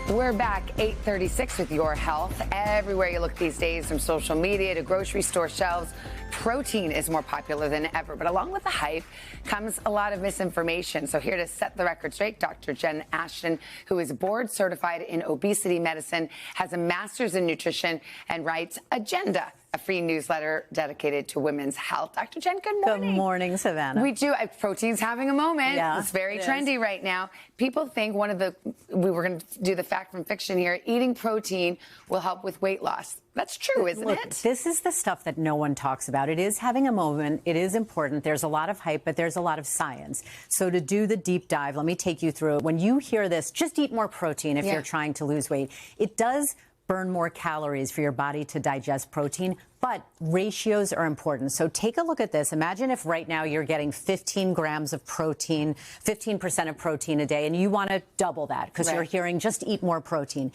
We're back 8:36 with your health. Everywhere you look these days, from social media to grocery store shelves, protein is more popular than ever. But along with the hype comes a lot of misinformation. So here to set the record straight, Dr. Jen Ashton, who is board certified in obesity medicine, has a master's in nutrition, and writes Agenda, a free newsletter dedicated to women's health. Dr. Jen, good morning. Good morning, Savannah. We do. Protein's having a moment. Yeah, it's very trendy right now. People think we were going to do the fact from fiction here, eating protein will help with weight loss. That's true, isn't it? This is the stuff that no one talks about. It is having a moment. It is important. There's a lot of hype, but there's a lot of science. So to do the deep dive, let me take you through it. When you hear this, just eat more protein if you're trying to lose weight. It does burn more calories for your body to digest protein, but ratios are important. So take a look at this. Imagine if right now you're getting 15 grams of protein, 15% of protein a day, and you want to double that because you're hearing just eat more protein.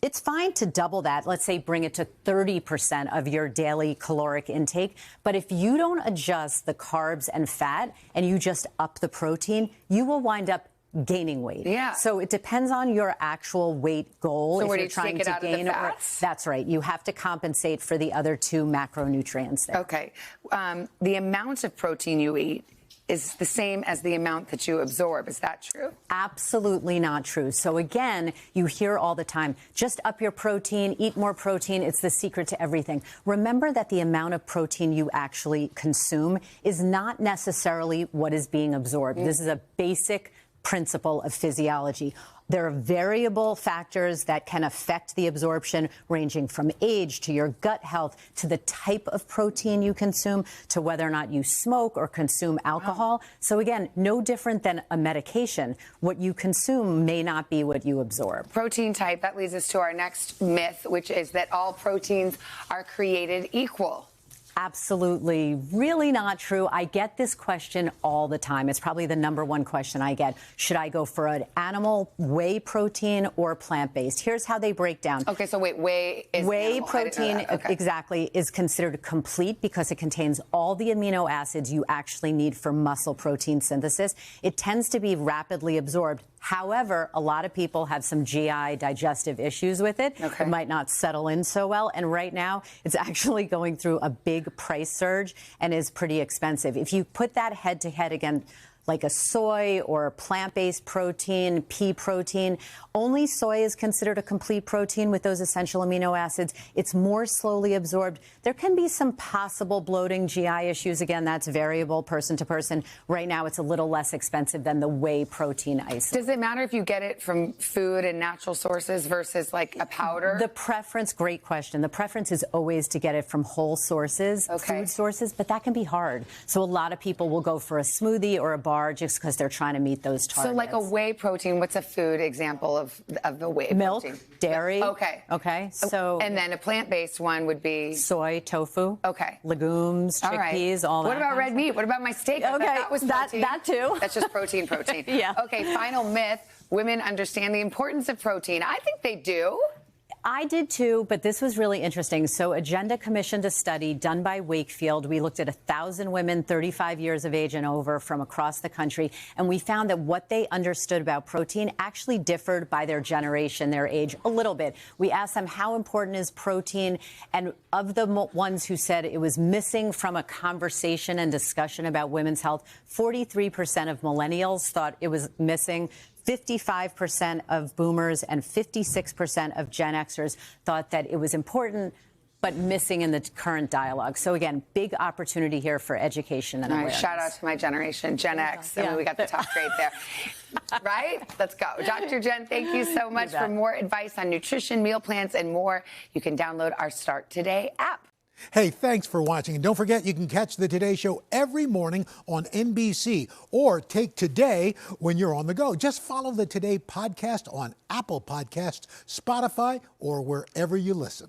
It's fine to double that. Let's say bring it to 30% of your daily caloric intake. But if you don't adjust the carbs and fat and you just up the protein, you will wind up gaining weight. Yeah. So it depends on your actual weight goal. So if where you're do you trying take it to out gain of the fats? That's right. You have to compensate for the other two macronutrients there. Okay. The amount of protein you eat is the same as the amount that you absorb. Is that true? Absolutely not true. So again, you hear all the time, just up your protein, eat more protein. It's the secret to everything. Remember that the amount of protein you actually consume is not necessarily what is being absorbed. This is a basic principle of physiology. There are variable factors that can affect the absorption, ranging from age to your gut health to the type of protein you consume to whether or not you smoke or consume alcohol. So again, no different than a medication. What you consume may not be what you absorb. Protein type, that leads us to our next myth, which is that all proteins are created equal. Absolutely. Really not true. I get this question all the time. It's probably the #1 question I get. Should I go for an animal whey protein or plant-based? Here's how they break down. Okay, so wait, whey is Whey animal. protein, exactly, is considered complete because it contains all the amino acids you actually need for muscle protein synthesis. It tends to be rapidly absorbed. However, a lot of people have some GI digestive issues with it. It might not settle in so well. And right now, it's actually going through a big price surge and is pretty expensive. If you put that head to head again, like a soy or a plant-based protein, pea protein, only soy is considered a complete protein with those essential amino acids. It's more slowly absorbed. There can be some possible bloating GI issues. Again, that's variable person to person. Right now, it's a little less expensive than the whey protein isolate. Does it matter if you get it from food and natural sources versus like a powder? The preference, great question. The preference is always to get it from whole sources, food sources, but that can be hard. So a lot of people will go for a smoothie or a bar just because they're trying to meet those targets. So like a whey protein, what's a food example of the whey Milk, protein? dairy. Okay. So and then a plant-based one would be soy, tofu. Okay. Legumes, chickpeas, all that. What about red meat? What about my steak? Okay, that was protein. that too. That's just protein. Yeah. Okay, final myth. Women understand the importance of protein. I think they do. I did too, but this was really interesting. So Agenda commissioned a study done by Wakefield. We looked at 1,000 women, 35 years of age and over from across the country, and we found that what they understood about protein actually differed by their generation, their age, a little bit. We asked them how important is protein, and of the ones who said it was missing from a conversation and discussion about women's health, 43% of millennials thought it was missing. 55% of boomers and 56% of Gen Xers thought that it was important but missing in the current dialogue. So again, big opportunity here for education and awareness. Shout out to my generation, Gen X. I mean, we got the top grade there. Right? Let's go. Dr. Jen, thank you so much. For more advice on nutrition, meal plans, and more, you can download our Start Today app. Hey, thanks for watching. And don't forget, you can catch the Today Show every morning on NBC or take Today when you're on the go. Just follow the Today podcast on Apple Podcasts, Spotify, or wherever you listen.